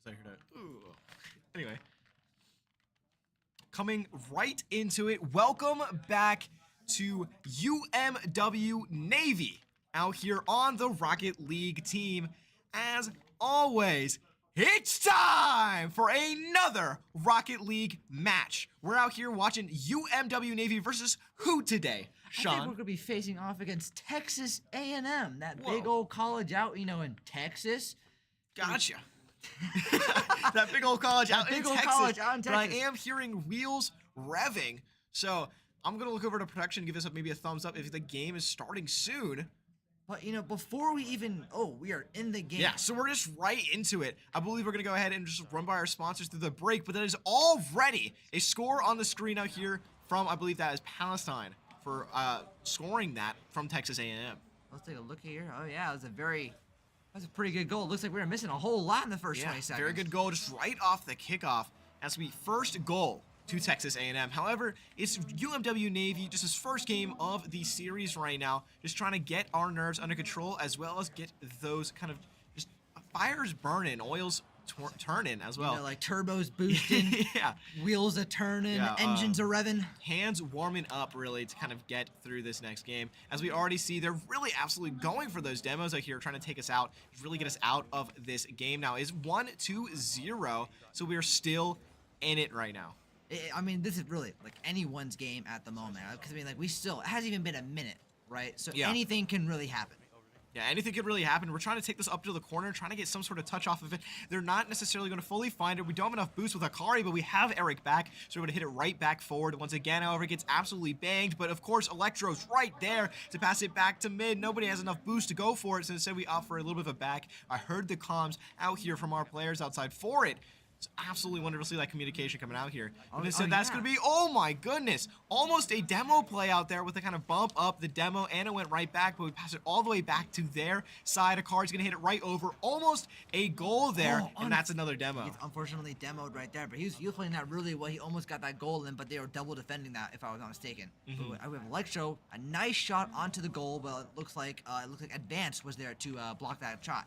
because I heard it. Ooh. Anyway. Coming right into it, welcome back to UMW Navy out here on the Rocket League team. As always, it's time for another Rocket League match. We're out here watching UMW Navy versus who today, Sean? I think we're gonna be facing off against Texas A&M, that big old college out, in Texas. Gotcha. That big old college out in Texas. But I am hearing wheels revving, so I'm gonna look over to production, give us maybe a thumbs up if the game is starting soon. But before we even we are in the game. Yeah, so we're just right into it. I believe we're gonna go ahead and just run by our sponsors through the break, but that is already a score on the screen out here from, I believe that is Palestine, for scoring that from Texas A&M. Let's take a look here. Oh yeah, that was a pretty good goal. Looks like we were missing a whole lot in the first 20 seconds. Very good goal, just right off the kickoff. That's going to be first goal to Texas A&M. However, it's UMW Navy, just his first game of the series right now, just trying to get our nerves under control, as well as get those kind of just fires burning, oils turning as well. Like turbos boosting, yeah, wheels are turning, engines are revving. Hands warming up really to kind of get through this next game. As we already see, they're really absolutely going for those demos out here, trying to take us out, really get us out of this game now. It's 1-2-0, so we are still in it right now. I mean, this is really like anyone's game at the moment. Because it hasn't even been a minute, right? So anything can really happen. Yeah, anything could really happen. We're trying to take this up to the corner, trying to get some sort of touch off of it. They're not necessarily going to fully find it. We don't have enough boost with Akari, but we have Eric back, so we're going to hit it right back forward. Once again, however, it gets absolutely banged, but of course, Electro's right there to pass it back to mid. Nobody has enough boost to go for it, so instead we opt for a little bit of a back. I heard the comms out here from our players outside for it. It's absolutely wonderful to see that communication coming out here. And that's going to be, oh my goodness, almost a demo play out there with the kind of bump up the demo, and it went right back, but we passed it all the way back to their side. Akari's going to hit it right over, almost a goal there, and that's another demo. It's unfortunately demoed right there, but he was playing that really well. He almost got that goal in, but they were double defending that, if I was not mistaken. We have Electro, a nice shot onto the goal, but it looks like Advance was there to block that shot.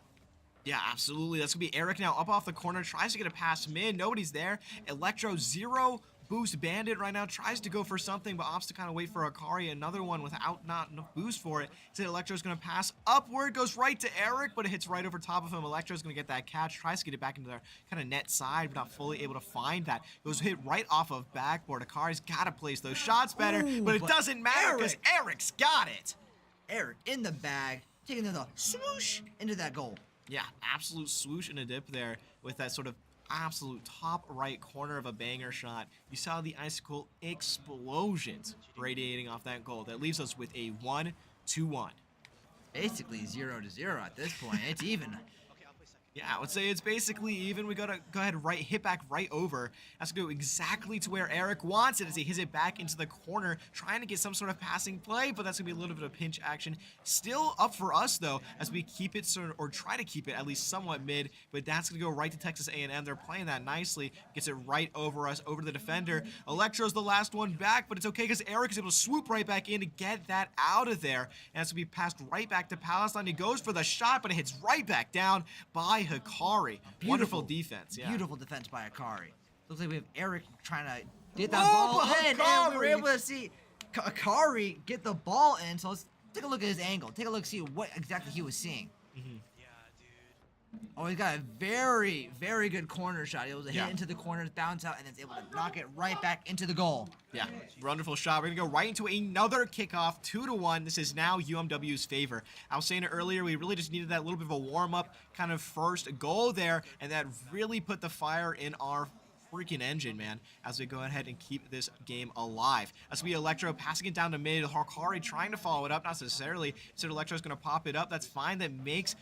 Yeah, absolutely. That's going to be Eric now up off the corner, tries to get a pass mid. Nobody's there. Electro, 0 boost bandit right now, tries to go for something, but opts to kind of wait for Akari. Another one without not enough boost for it. Instead, Electro's going to pass upward, goes right to Eric, but it hits right over top of him. Electro's going to get that catch, tries to get it back into their kind of net side, but not fully able to find that. Goes hit right off of backboard. Akari's got to place those shots better, but it doesn't matter because Eric's got it. Eric in the bag, taking the swoosh into that goal. Yeah, absolute swoosh and a dip there with that sort of absolute top right corner of a banger shot. You saw the icicle explosions radiating off that goal. That leaves us with a 1-2-1. Basically 0-0 at this point. It's even. Yeah, I would say it's basically even. We gotta go ahead and hit back right over. That's gonna go exactly to where Eric wants it as he hits it back into the corner, trying to get some sort of passing play, but that's gonna be a little bit of pinch action. Still up for us though, as we keep it or try to keep it at least somewhat mid, but that's gonna go right to Texas A&M. They're playing that nicely, gets it right over us, over the defender. Electro's the last one back, but it's okay because Eric is able to swoop right back in to get that out of there, and that's gonna be passed right back to Palestine. He goes for the shot, but it hits right back down by Akari. Wonderful defense. Yeah. Beautiful defense by Akari. Looks like we have Eric trying to get that ball in, and we were able to see Akari get the ball in. So let's take a look at his angle. Take a look, see what exactly he was seeing. Oh, he's got a very, very good corner shot. He was able to hit into the corners, bounce out, and then able to knock it right back into the goal. Yeah, wonderful shot. We're going to go right into another kickoff, 2-1. This is now UMW's favor. I was saying it earlier, we really just needed that little bit of a warm-up kind of first goal there, and that really put the fire in our freaking engine, man, as we go ahead and keep this game alive. As we Electro passing it down to mid, Akari trying to follow it up, not necessarily. So Electro's going to pop it up. That's fine. That makes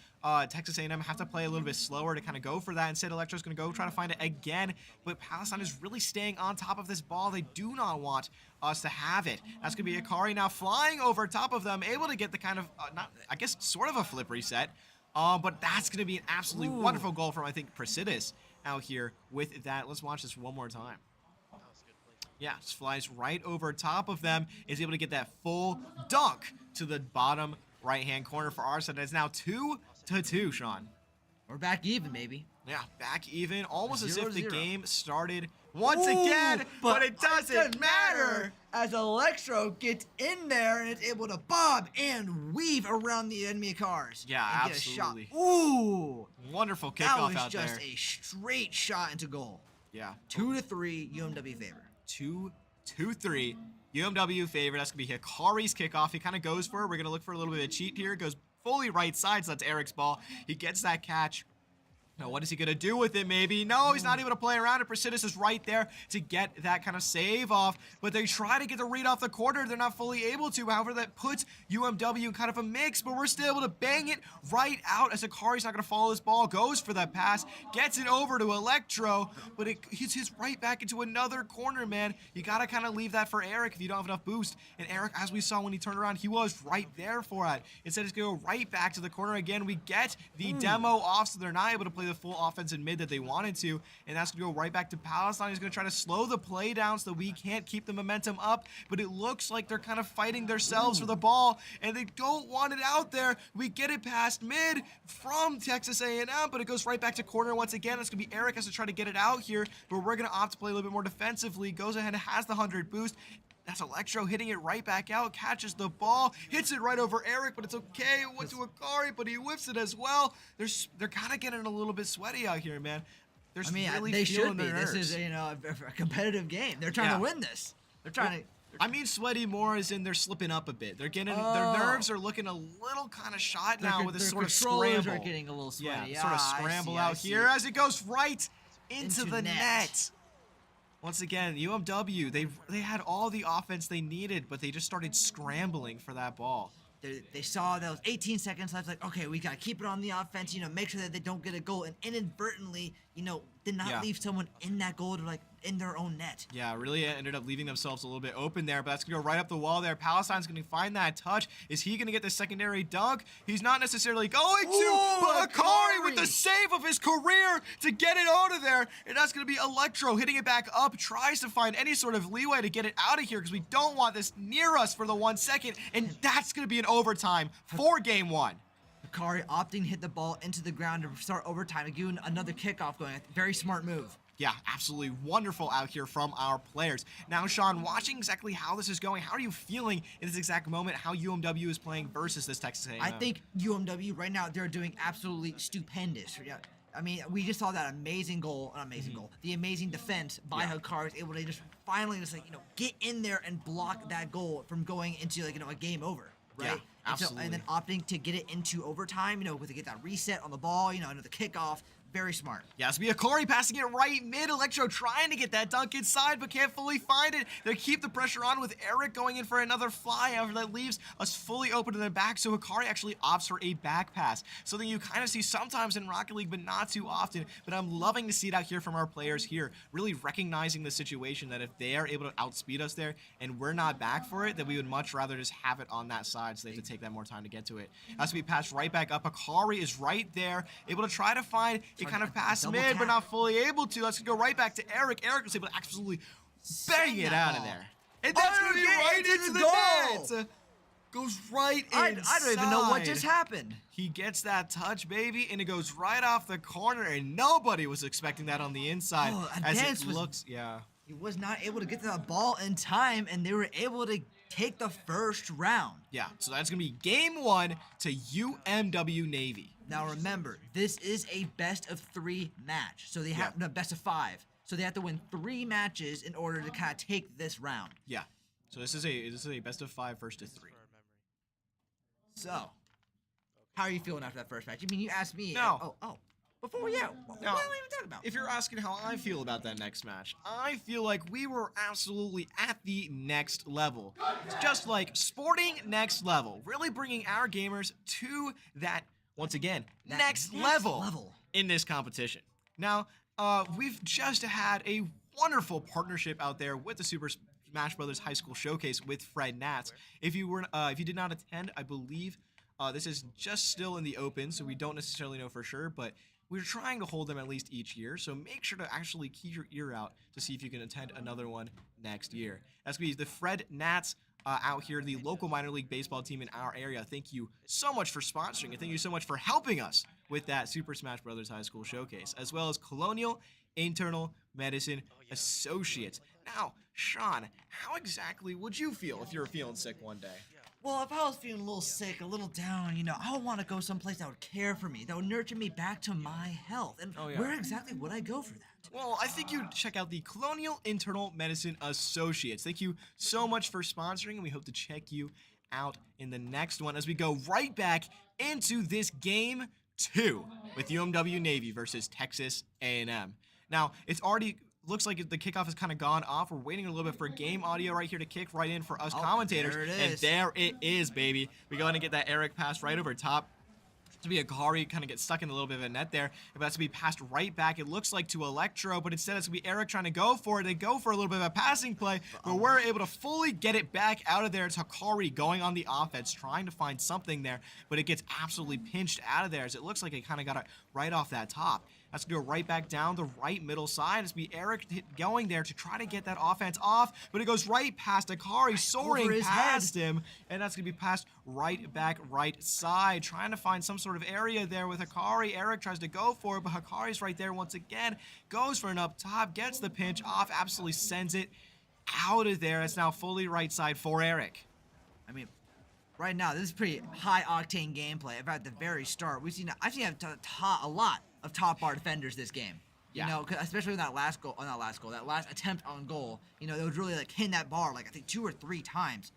Texas A&M have to play a little bit slower to kind of go for that. Instead, Electro's going to go try to find it again, but Palestine is really staying on top of this ball. They do not want us to have it. That's going to be Akari now flying over top of them, able to get the kind of, I guess, sort of a flip reset. But that's going to be an absolutely wonderful goal from, I think, Prasidis out here with that. Let's watch this one more time. Yeah, just flies right over top of them, is able to get that full dunk to the bottom right-hand corner for our side. It's now 2-2, Sean. We're back even, maybe. Yeah, back even, almost as if the 0-0. game started once again, but it doesn't matter. As Electro gets in there and is able to bob and weave around the enemy cars. Yeah, and absolutely. Get a shot. Ooh, Wonderful that kickoff was out there. just a straight shot into goal. Yeah. 2-3 UMW favor. 2-3 UMW favor. That's gonna be Hikari's kickoff. He kind of goes for it. We're gonna look for a little bit of cheat here. Goes fully right side, so that's Eric's ball. He gets that catch. Now, what is he going to do with it, maybe? No, he's not able to play around it. Prasidis is right there to get that kind of save off, but they try to get the read off the corner. They're not fully able to. However, that puts UMW in kind of a mix, but we're still able to bang it right out as Hikari's not going to follow this ball. Goes for that pass, gets it over to Electro, but it hits right back into another corner, man. You got to kind of leave that for Eric if you don't have enough boost. And Eric, as we saw when he turned around, he was right there for it. Instead, it's going to go right back to the corner again. We get the demo off, so they're not able to play the full offense in mid that they wanted to, and that's going to go right back to Palestine. He's going to try to slow the play down so that we can't keep the momentum up, but it looks like they're kind of fighting themselves for the ball, and they don't want it out there. We get it past mid from Texas A&M, but it goes right back to corner once again. It's going to be Eric has to try to get it out here, but we're going to opt to play a little bit more defensively. Goes ahead and has the 100 boost. That's Electro hitting it right back out, catches the ball, hits it right over Eric, but it's okay. It went to Hikari, but he whips it as well. They're kind of getting a little bit sweaty out here, man. They're really they feeling should be. their This nerves. is a competitive game. They're trying to win this. They're trying to. I mean sweaty more as in they're slipping up a bit. They're getting their nerves are looking a little kind of shot now with this sort of controllers scramble. are getting a little sweaty. Yeah, sort of scramble out here as it goes right into the net. Once again, UMW, they had all the offense they needed, but they just started scrambling for that ball. They saw those 18 seconds left, like, okay, we got to keep it on the offense, make sure that they don't get a goal, and inadvertently, did not leave someone in that goal to, in their own net. Yeah, really ended up leaving themselves a little bit open there, but that's going to go right up the wall there. Palestine's going to find that touch. Is he going to get the secondary dunk? He's not necessarily going to, but Hikari with the save of his career to get it out of there, and that's going to be Electro hitting it back up, tries to find any sort of leeway to get it out of here because we don't want this near us for the 1 second, and that's going to be an overtime for game one. Hikari opting to hit the ball into the ground to start overtime and give another kickoff going. Very smart move. Yeah, absolutely wonderful out here from our players. Now, Sean, watching exactly how this is going, how are you feeling in this exact moment, how UMW is playing versus this Texas A&M? I think UMW right now, they're doing absolutely stupendous. Yeah. I mean, we just saw that amazing goal, the amazing defense by Hikari, was able to just finally get in there and block that goal from going into a game over. Right? Yeah, absolutely. And then opting to get it into overtime, with to get that reset on the ball, another kickoff. Very smart. Yeah, it's Hikari passing it right mid. Electro trying to get that dunk inside, but can't fully find it. They keep the pressure on with Eric going in for another flyover that leaves us fully open to the back. So Hikari actually opts for a back pass. Something you kind of see sometimes in Rocket League, but not too often. But I'm loving to see it out here from our players here, really recognizing the situation that if they are able to outspeed us there and we're not back for it, that we would much rather just have it on that side so they have to take that more time to get to it. Has to be passed right back up. Hikari is right there, able to try to find kind of pass mid, but not fully able to. Let's go right back to Eric. Eric was able to absolutely bang it out of there. And that's going to be right into the net. Goes right inside. I don't even know what just happened. He gets that touch, baby, and it goes right off the corner, and nobody was expecting that on the inside. Oh, as it looks, He was not able to get to that ball in time, and they were able to take the first round. Yeah, so that's going to be game one to UMW Navy. Now remember, this is a best of 3 match. So they have no best of 5. So they have to win 3 matches in order to kind of take this round. Yeah. So this is a best of 5 first to 3. So, how are you feeling after that first match? I mean, you asked me. No. Before what are we even talking about? If you're asking how I feel about that next match, I feel like we were absolutely at the next level. Just like sporting next level. Really bringing our gamers to that, once again, next level in this competition. Now, we've just had a wonderful partnership out there with the Super Smash Brothers High School Showcase with Fred Nats. If you did not attend, I believe this is just still in the open, so we don't necessarily know for sure, but we're trying to hold them at least each year, so make sure to actually keep your ear out to see if you can attend another one next year. That's going to be the Fred Nats out here, the local minor league baseball team in our area. Thank you so much for sponsoring, and thank you so much for helping us with that Super Smash Bros. High School Showcase, as well as Colonial Internal Medicine Associates. Now, Sean, how exactly would you feel if you were feeling sick one day? Well, if I was feeling a little sick, a little down, I would want to go someplace that would care for me, that would nurture me back to my health. And where exactly would I go for that? Well, I think you'd check out the Colonial Internal Medicine Associates. Thank you so much for sponsoring, and we hope to check you out in the next one as we go right back into this game 2 with UMW Navy versus Texas A&M. Now, it's already looks like the kickoff has kind of gone off. We're waiting a little bit for game audio right here to kick right in for us commentators. There it and is. there it is, baby. We go ahead and get that Eric pass right over top. To be Akari, kind of get stuck in a little bit of a net there. But that's to be passed right back, it looks like, to Electro, but instead it's going to be Eric trying to go for it. They go for a little bit of a passing play, but we're able to fully get it back out of there. It's Hakari going on the offense, trying to find something there, but it gets absolutely pinched out of there as it looks like it kind of got it right off that top. That's going to go right back down the right middle side. It's be Eric going there to try to get that offense off, but it goes right past Akari, soaring past him, and that's going to be passed right back right side, trying to find some sort of area there with Akari. Eric tries to go for it, but Hakari's right there once again, goes for an up top, gets the pinch off, absolutely sends it out of there. It's now fully right side for Eric. I mean, right now, this is pretty high-octane gameplay. In fact, at the very start, I've seen a lot of top bar defenders this game. Yeah. 'Cause especially in that last attempt on goal. It was really like hitting that bar like I think 2 or 3 times.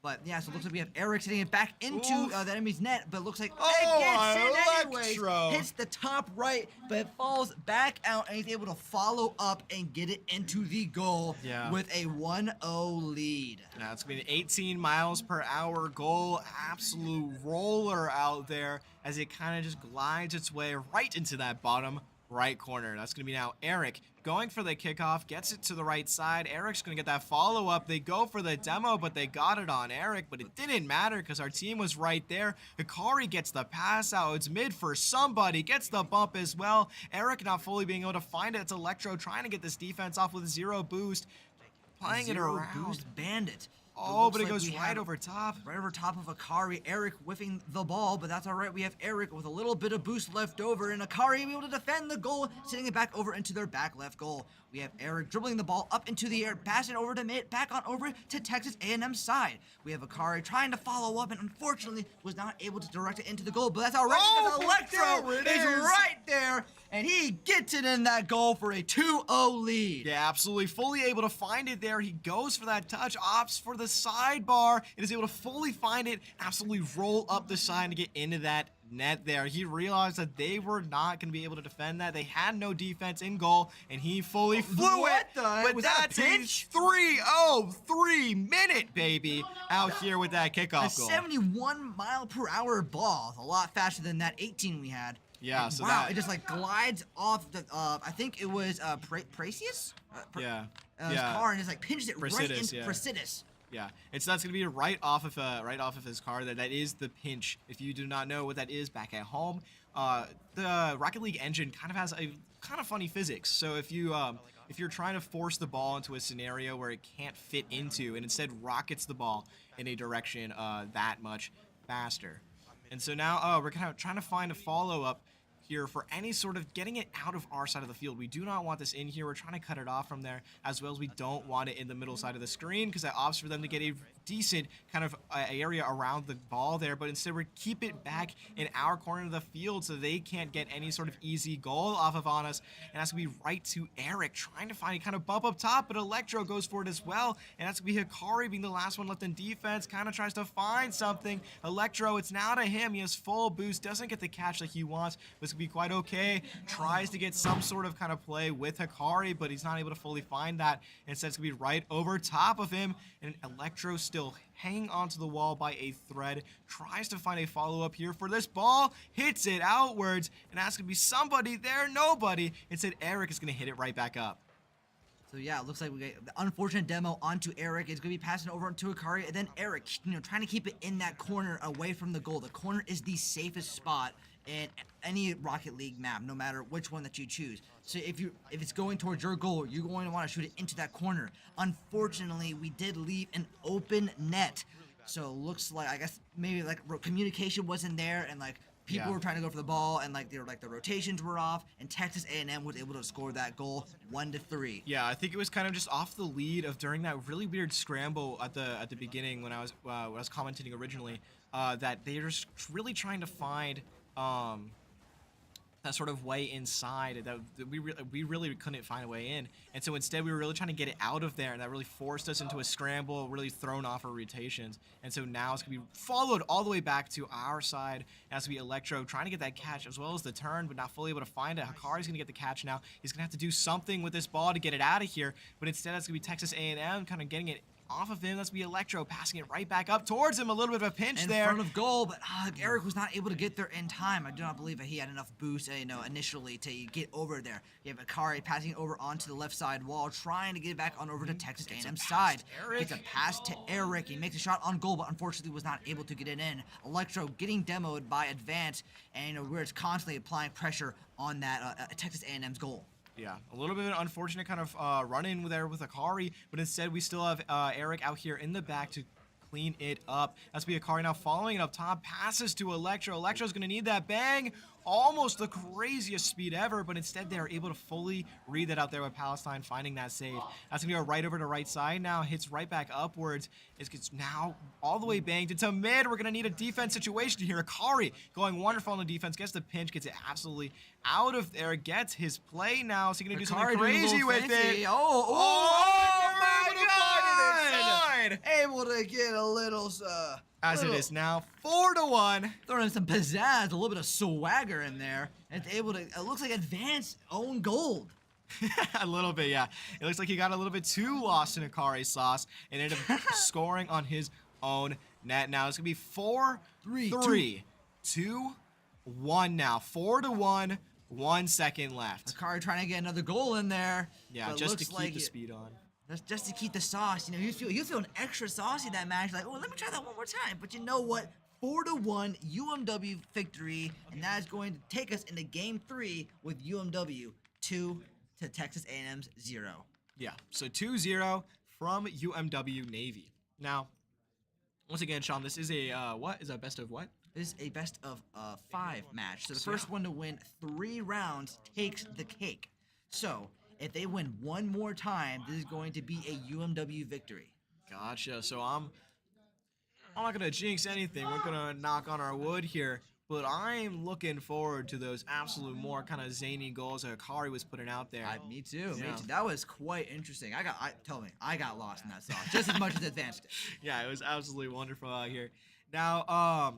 But yeah, so it looks like we have Eric sitting it back into the enemy's net, but it looks like it gets in Electro. anyway. Hits the top right, but it falls back out, and he's able to follow up and get it into the goal with a 1-0 lead. Now it's going to be an 18 miles per hour goal, absolute roller out there as it kind of just glides its way right into that bottom right corner. That's going to be now Eric going for the kickoff, gets it to the right side. Eric's going to get that follow-up. They go for the demo, but they got it on Eric, but it didn't matter because our team was right there. Hikari gets the pass out. It's mid for somebody, gets the bump as well. Eric not fully being able to find it. It's Electro trying to get this defense off with 0 boost, playing it around. Boost bandit. Oh, but it goes right over top. Right over top of Akari. Eric whiffing the ball, but that's all right. We have Eric with a little bit of boost left over, and Akari able to defend the goal, sending it back over into their back left goal. We have Eric dribbling the ball up into the air, passing over to mid, back on over to Texas A&M's side. We have Akari trying to follow up, and unfortunately was not able to direct it into the goal, but that's all right because Electro is right there, and he gets it in that goal for a 2-0 lead. Yeah, absolutely. Fully able to find it there. He goes for that touch, opts for the sidebar, and is able to fully find it, absolutely roll up the side to get into that net there. He realized that they were not going to be able to defend that. They had no defense in goal, and he fully flew it. But that's a 3-0-3-minute, baby, out here with that kickoff goal. A 71 mile per hour ball. A lot faster than that 18 we had. Yeah, and so wow, that... it just like glides off the, I think it was Pracius? His car, and just like pinches it right into Pracitus. Yeah, that's gonna be right off of his car. That is the pinch. If you do not know what that is back at home, the Rocket League engine kind of has a kind of funny physics. So if you're trying to force the ball into a scenario where it can't fit into, and instead rockets the ball in a direction that much faster. And so now we're kind of trying to find a follow-up here for any sort of getting it out of our side of the field. We do not want this in here. We're trying to cut it off from there, as well as we don't want it in the middle side of the screen because that opts for them to get a decent kind of area around the ball there, but instead we keep it back in our corner of the field so they can't get any sort of easy goal off of on us. And that's going to be right to Eric, trying to find a kind of bump up top, but Electro goes for it as well. And that's going to be Hikari being the last one left in defense, kind of tries to find something. Electro, it's now to him. He has full boost, doesn't get the catch like he wants, but it's going to be quite okay. Tries to get some sort of kind of play with Hikari, but he's not able to fully find that. Instead, it's going to be right over top of him, and Electro still hanging onto the wall by a thread, tries to find a follow-up here for this ball, hits it outwards, and that's going to be somebody there, nobody. Instead, Eric is going to hit it right back up. So yeah, it looks like we get the unfortunate demo onto Eric. It's going to be passing over to Akari, and then Eric, trying to keep it in that corner away from the goal. The corner is the safest spot in any Rocket League map, no matter which one that you choose. So if it's going towards your goal, you're going to want to shoot it into that corner. Unfortunately, we did leave an open net. So it looks like, I guess, maybe like communication wasn't there, and like People Yeah. were trying to go for the ball, and like the rotations were off, and Texas A&M was able to score that goal 1-3. Yeah, I think it was kind of just off the lead of during that really weird scramble at the beginning when I was commenting originally, that they were just really trying to find that sort of way inside that we really couldn't find a way in, and so instead we were really trying to get it out of there, and that really forced us into a scramble, really thrown off our rotations, and so now it's gonna be followed all the way back to our side. It has to be Electro trying to get that catch as well as the turn, but not fully able to find it. Hikari's gonna get the catch now. He's gonna have to do something with this ball to get it out of here, but instead it's gonna be Texas A&M kind of getting it off of him. That's be Electro passing it right back up towards him. A little bit of a pinch In there. front of goal, but Eric was not able to get there in time. I do not believe that he had enough boost, initially to get over there. You have Akari passing it over onto the left side wall, trying to get it back on over to Texas A&M's side. Gets a pass to Eric. He makes a shot on goal, but unfortunately was not able to get it in. Electro getting demoed by Advance, and we're constantly applying pressure on that Texas A&M's goal. Yeah, a little bit of an unfortunate kind of run-in there with Akari, but instead we still have Eric out here in the back to clean it up. That's be Akari now following it up top, passes to Electro. Electro's going to need that bang. Almost the craziest speed ever, but instead they are able to fully read that out there with Palestine finding that save. That's going to go right over to right side now, hits right back upwards. It gets now all the way banged into mid. We're going to need a defense situation here. Akari going wonderful on the defense, gets the pinch, gets it absolutely out of there, gets his play now. Is he going to do something crazy with it? Oh my God! Able to get a little, As it is now 4-1. throwing in some pizzazz, a little bit of swagger in there. And it's able to, it looks like Advance own gold. A little bit, yeah. It looks like he got a little bit too lost in Akari's sauce and ended up scoring on his own net. Now it's going to be 4-3, 2-1 now. 4-1, 1 second left. Akari trying to get another goal in there. Yeah, but just to looks keep like the speed on. Just to keep the sauce. He was feeling extra saucy that match. Like, oh, let me try that one more time. But you know what? 4-1 UMW victory, and that is going to take us into Game 3 with UMW 2 to Texas A&M's 0. Yeah, so 2-0 from UMW Navy. Now, once again, Sean, this is a what? Is a best of what? This is a best of 5 match. So the first one to win 3 rounds takes the cake. So if they win one more time, this is going to be a UMW victory. Gotcha. So I'm not gonna jinx anything. We're gonna knock on our wood here, but I'm looking forward to those absolute more kind of zany goals that Akari was putting out there. Me too. Yeah. Me too. That was quite interesting. I got lost in that sauce just as much as Advanced did. Yeah, it was absolutely wonderful out here. Now,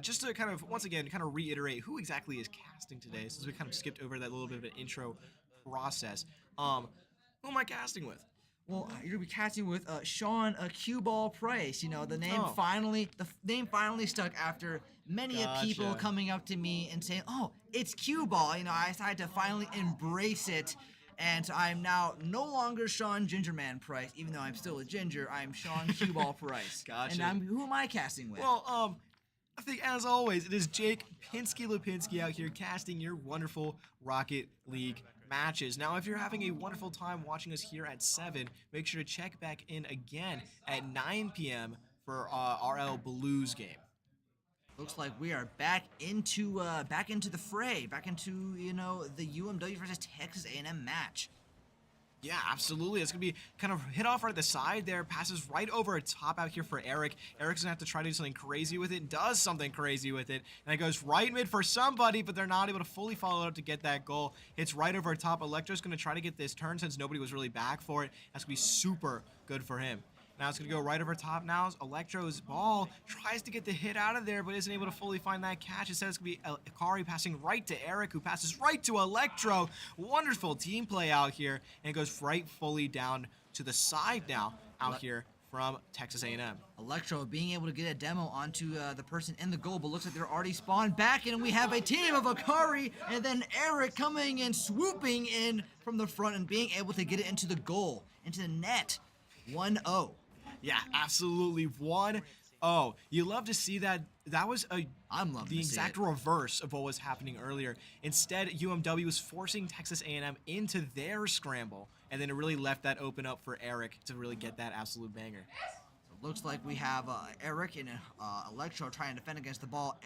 just to kind of once again kind of reiterate who exactly is casting today, since we kind of skipped over that little bit of an intro process. Who am I casting with? Well, you're gonna be casting with Sean Cue Ball Price. You know, the name Oh. finally stuck after many people Gotcha. coming up to me and saying, "Oh, it's Cue Ball." You know, I decided to finally embrace it, and so I'm now no longer Sean Gingerman Price, even though I'm still a ginger. I'm Sean Cue Ball Price. Gotcha. And who am I casting with? Well, I think as always, it is Jake Pinsky out here casting your wonderful Rocket League matches. Now, if you're having a wonderful time watching us here at 7, make sure to check back in again at 9 p.m. for RL Blues game. Looks like we are back into the fray, back into the UMW versus Texas A&M match. Yeah, absolutely. It's going to be kind of hit off right at the side there. Passes right over a top out here for Eric. Eric's going to have to try to do something crazy with it. Does something crazy with it. And it goes right mid for somebody, but they're not able to fully follow it up to get that goal. It's right over a top. Electro's going to try to get this turn since nobody was really back for it. That's going to be super good for him. Now it's going to go right over top now. Electro's ball tries to get the hit out of there, but isn't able to fully find that catch. Instead, it's going to be Akari passing right to Eric, who passes right to Electro. Wonderful team play out here, and it goes right fully down to the side now out here from Texas A&M. Electro being able to get a demo onto the person in the goal, but looks like they're already spawned back in, and we have a team of Akari and then Eric coming in, swooping in from the front and being able to get it into the goal, into the net. 1-0. Yeah, absolutely. 1-0. You love to see that. That was the exact reverse of what was happening earlier. Instead, UMW was forcing Texas A&M into their scramble, and then it really left that open up for Eric to really get that absolute banger. Looks like we have Eric and Electro trying to defend against the ball.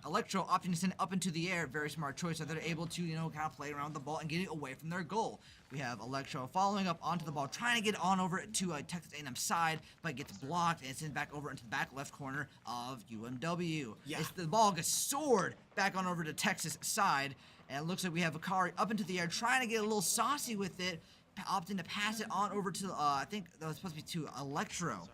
Electro opting to send it up into the air. Very smart choice. So they're able to, kind of play around the ball and get it away from their goal. We have Electro following up onto the ball, trying to get on over to Texas A&M side, but gets blocked and sent back over into the back left corner of UMW. Yeah. The ball gets soared back on over to Texas side, and it looks like we have Akari up into the air, trying to get a little saucy with it, opting to pass it on over to, I think that was supposed to be to Electro.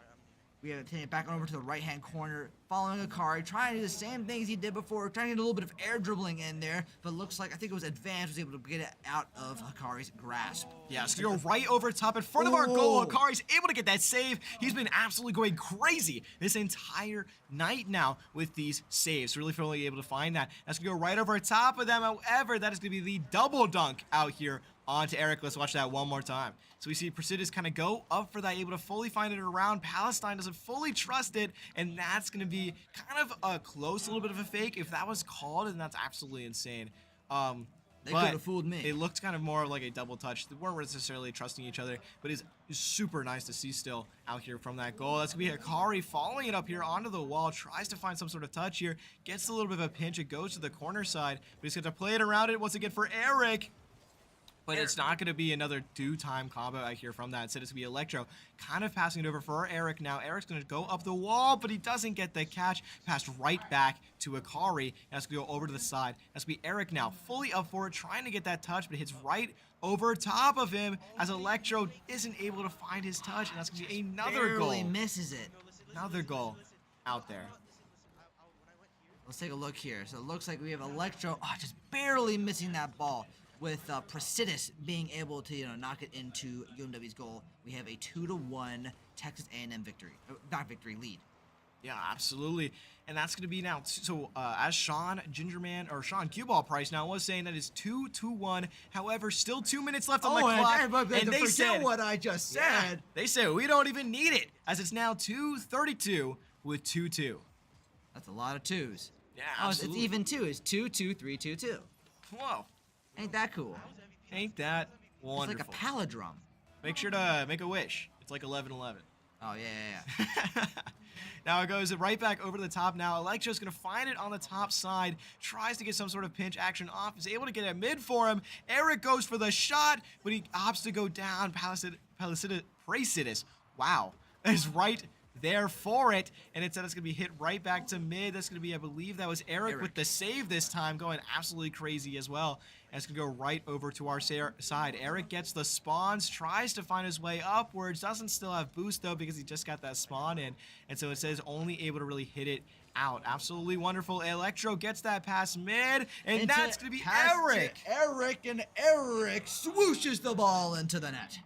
We have it back on over to the right-hand corner, following Akari, trying to do the same things he did before, trying to get a little bit of air dribbling in there, but it looks like, I think it was Advance, was able to get it out of Akari's grasp. Yeah, so go right over top in front of our goal. Akari's able to get that save. He's been absolutely going crazy this entire night now with these saves. Really finally able to find that. That's going to go right over top of them. However, that is going to be the double dunk out here onto Eric. Let's watch that one more time. So we see Prasidis kind of go up for that, able to fully find it around. Palestine doesn't fully trust it, and that's going to be kind of a close little bit of a fake. If that was called, then that's absolutely insane. They could have fooled me. It looked kind of more like a double touch. They weren't necessarily trusting each other, but it's super nice to see still out here from that goal. That's going to be Akari following it up here onto the wall, tries to find some sort of touch here, gets a little bit of a pinch. It goes to the corner side, but he's going to play it around it once again for Eric. But it's not going to be another two-time combo out here from that. Instead, it's going to be Electro kind of passing it over for Eric now. Eric's going to go up the wall, but he doesn't get the catch. Passed right back to Akari. That's going to go over to the side. That's going to be Eric now, fully up for it, trying to get that touch, but it hits right over top of him as Electro isn't able to find his touch, and that's going to be another goal. Barely misses it. Another goal out there. Let's take a look here. So it looks like we have Electro just barely missing that ball, with Prasidis being able to knock it into UMW's goal. We have a 2-1 Texas A&M victory, lead. Yeah, absolutely. And that's going to be now. So as Sean Cue Ball Price now was saying that it's 2-1. However, still 2 minutes left on the clock. And they said what I just said. Yeah, they said we don't even need it, as it's now 2:32 with 2-2. That's a lot of twos. Yeah, it's absolutely. even two. It's 2-2-3-2-2. Whoa. Ain't that cool? Ain't that wonderful? It's like a palindrome. Make sure to make a wish. It's like 11-11. Oh, yeah. Now it goes right back over to the top now. Electro's going to find it on the top side. Tries to get some sort of pinch action off. Is able to get it mid for him. Eric goes for the shot, but he opts to go down. Prasidis, wow, is right there for it, and instead it's going to be hit right back to mid. That's going to be, I believe that was Eric with the save this time, going absolutely crazy as well. And it's going to go right over to our side. Eric gets the spawns, tries to find his way upwards, doesn't still have boost though because he just got that spawn in, and so it says only able to really hit it out. Absolutely wonderful. Electro gets that pass mid, and that's going to be Eric. And Eric swooshes the ball into the net.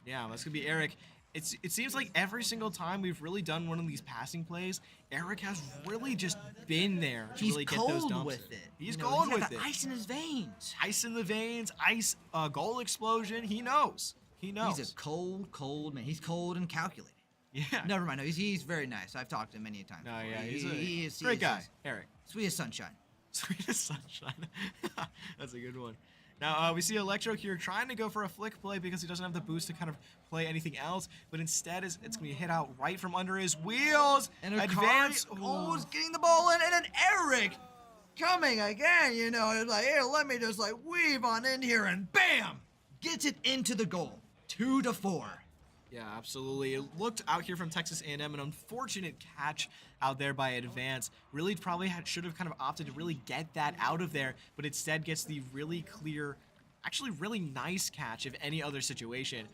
Yeah, that's going to be Eric. It seems like every single time we've really done one of these passing plays, Eric has really just been there to really get those dumps. With it. He's cold with it. Ice in his veins. Ice in the veins, ice, goal explosion. He knows. He knows. He's a cold man. He's cold and calculated. Yeah. Never mind. No, he's very nice. I've talked to him many times. No, yeah, he is great guy, Eric. Sweet as sunshine. Sweet as sunshine. That's a good one. Now, we see Electro here trying to go for a flick play because he doesn't have the boost to kind of play anything else, but instead it's going to be hit out right from under his wheels. And Advance. Almost getting the ball in, and then Eric coming again, it's like, here, let me just weave on in here, and bam! Gets it into the goal. 2-4. Yeah, absolutely. It looked out here from Texas A&M, an unfortunate catch out there by Advance. Really probably should have kind of opted to really get that out of there, but instead gets the really clear, actually really nice catch if any other situation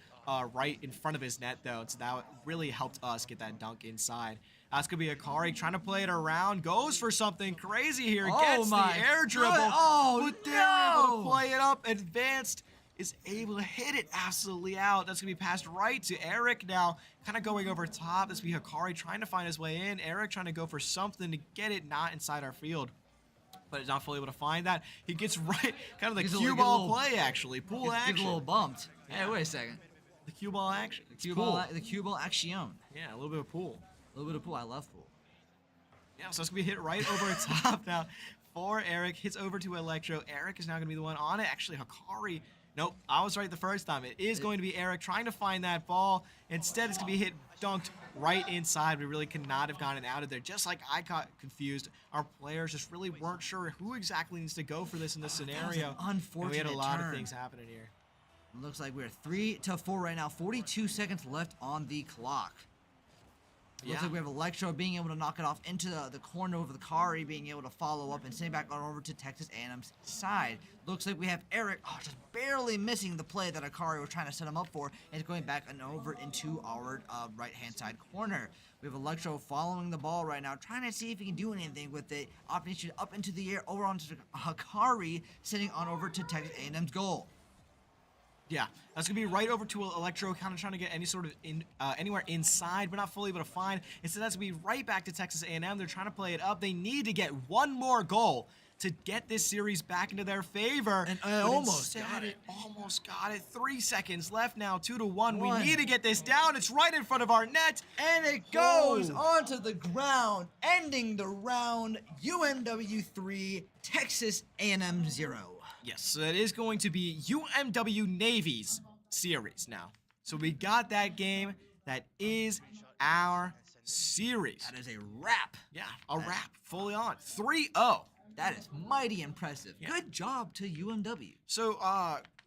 right in front of his net though. So that really helped us get that dunk inside. That's going to be Akari trying to play it around. Goes for something crazy here. Gets the air dribble. But they're able to play it up. Advanced is able to hit it absolutely out. That's going to be passed right to Eric now, kind of going over top. This will be Akari trying to find his way in. Eric trying to go for something to get it not inside our field, but is not fully able to find that. He gets right, kind of the cue ball play actually. Pool action. Gets a little bumped. Yeah. Hey, wait a second. The cue ball action. The cue ball action. Yeah, a little bit of pool. A little bit of pool. I love pool. Yeah, so it's going to be hit right over top now for Eric. Hits over to Electro. Eric is now going to be the one on it. Actually, Akari. Nope, I was right the first time. It is going to be Eric trying to find that ball. Instead, it's going to be dunked right inside. We really could not have gotten out of there. Just like I got confused, our players just really weren't sure who exactly needs to go for this in this scenario. Unfortunate and we had a lot turn. of things happening here. Looks like we're 3-4 right now. 42 seconds left on the clock. Looks like we have Electro being able to knock it off into the corner over the Kari, being able to follow up and send it back on over to Texas A&M's side. Looks like we have Eric just barely missing the play that Akari was trying to set him up for, and going back and over into our right-hand side corner. We have Electro following the ball right now, trying to see if he can do anything with it. Up into the air, over onto Akari, sending on over to Texas A&M's goal. Yeah, that's going to be right over to Electro, kind of trying to get any sort of anywhere inside, but not fully able to find. Instead, that's going to be right back to Texas A&M. They're trying to play it up. They need to get one more goal to get this series back into their favor. And almost got it. Almost got it. 3 seconds left now, 2-1. We need to get this down. It's right in front of our net. And it goes onto the ground, ending the round. UMW 3, Texas A&M 0. Yes, so it is going to be UMW Navy's series now. So we got that game. That is our series. That is a wrap. Yeah, a wrap. Fully on. 3-0. That is mighty impressive. Yeah. Good job to UMW. So,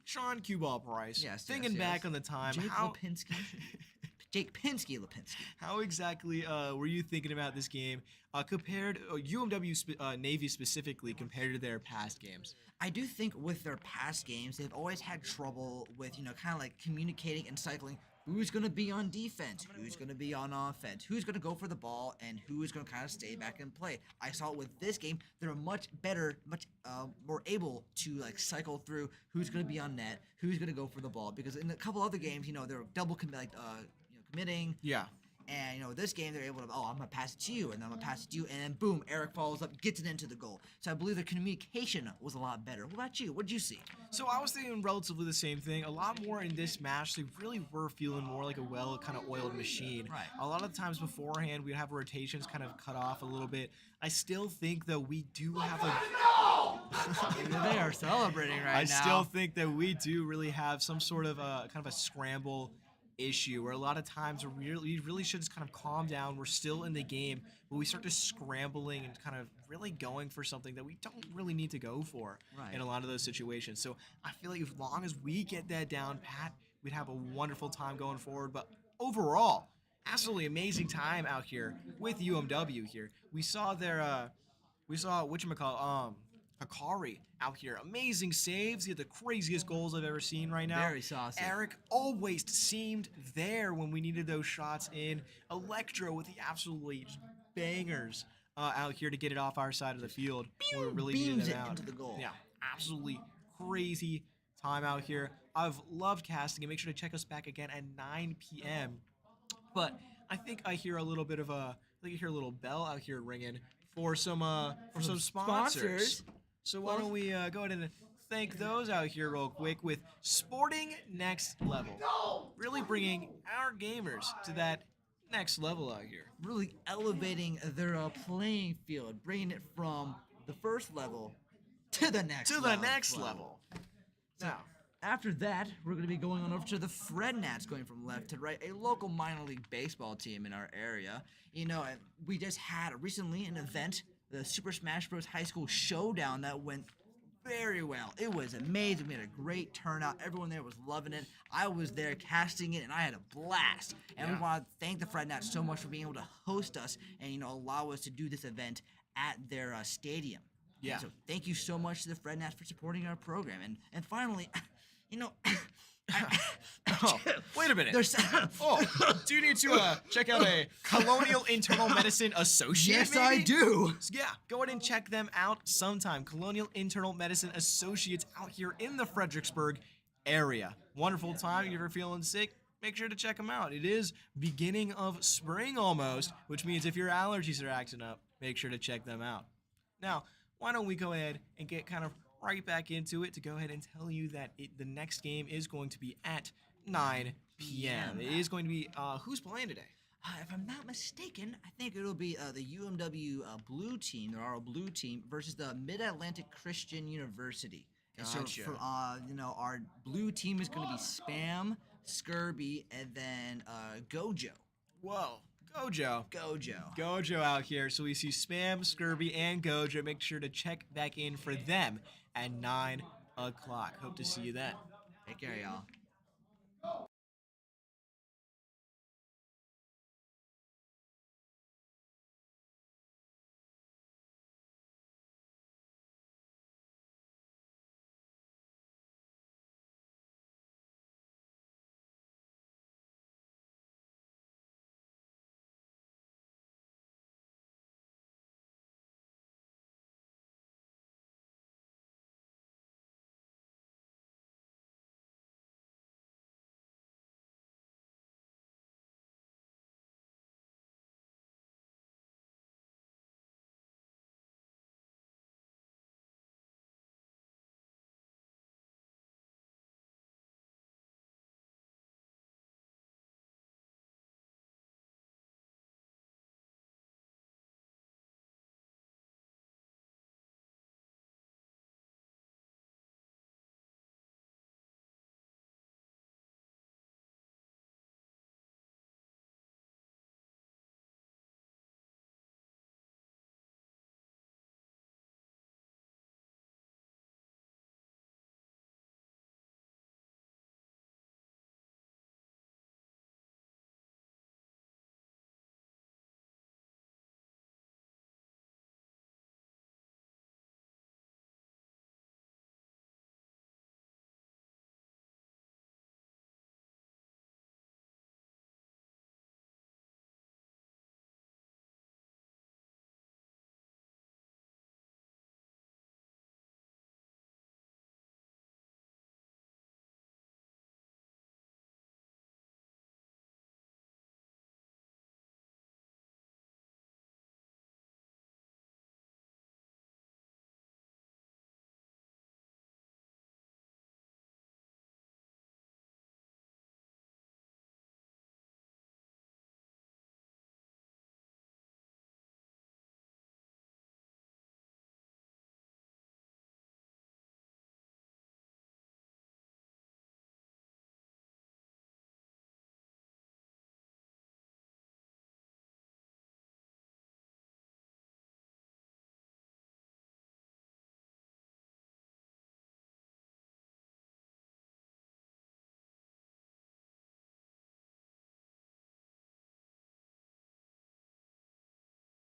Sean Q-Ball Price, thinking back on the time, Jake Lipinski. How exactly were you thinking about this game compared UMW Navy specifically compared to their past games? I do think with their past games, they've always had trouble with, kind of like communicating and cycling who's going to be on defense, who's going to be on offense, who's going to go for the ball, and who is going to kind of stay back and play. I saw it with this game. They're much better, much more able to like cycle through who's going to be on net, who's going to go for the ball, because in a couple other games, they're double committing. Yeah. And, this game, they're able to, I'm going to pass it to you, and then I'm going to pass it to you, and then boom, Eric follows up, gets it into the goal. So I believe the communication was a lot better. What about you? What did you see? So I was thinking relatively the same thing. A lot more in this match. They really were feeling more like a well kind of oiled machine. Right. A lot of the times beforehand, we'd have rotations kind of cut off a little bit. I still think, though, we do have They are celebrating right now. I still think that we do really have some sort of kind of a scramble issue where a lot of times we really should just kind of calm down. We're still in the game, but we start just scrambling and kind of really going for something that we don't really need to go for in a lot of those situations. So I feel like as long as we get that down pat, we'd have a wonderful time going forward. But overall, absolutely amazing time out here with UMW here. We saw Hikari out here. Amazing saves. He had the craziest goals I've ever seen right now. Very saucy. Eric always seemed there when we needed those shots in. Electro with the absolutely just bangers out here to get it off our side of the field. We really needed it out. Into the goal. Yeah, absolutely crazy time out here. I've loved casting, and make sure to check us back again at 9 p.m. But I think I hear a little bit of a little bell out here ringing for some sponsors. So why don't we go ahead and thank those out here real quick with Sporting Next Level. Really bringing our gamers to that next level out here. Really elevating their playing field, bringing it from the first level to the next level. Now, after that, we're going to be going on over to the Fred Nats, going from left to right, a local minor league baseball team in our area. We just had recently an event, the Super Smash Bros. High School Showdown, that went very well. It was amazing. We had a great turnout. Everyone there was loving it. I was there casting it, and I had a blast. And we want to thank the Fred Nats so much for being able to host us and, allow us to do this event at their stadium. Yeah. So thank you so much to the Fred Nats for supporting our program. And finally, Wait a minute. Do you need to check out a Colonial Internal Medicine Associate? Yes, maybe? I do. So yeah, go ahead and check them out sometime. Colonial Internal Medicine Associates out here in the Fredericksburg area. Wonderful time. If you're feeling sick, make sure to check them out. It is beginning of spring almost, which means if your allergies are acting up, make sure to check them out. Now, why don't we go ahead and get kind of right back into it to go ahead and tell you that the next game is going to be at 9 p.m. It is going to be, who's playing today? If I'm not mistaken, I think it'll be the UMW blue team, the RO blue team, versus the Mid-Atlantic Christian University. And so Gotcha. for our blue team is going to be Spam, Skirby, and then Gojo. Whoa, Gojo. Gojo. Gojo out here. So we see Spam, Scurvy, and Gojo. Make sure to check back in for them at 9 o'clock. Hope to see you then. Take care, y'all.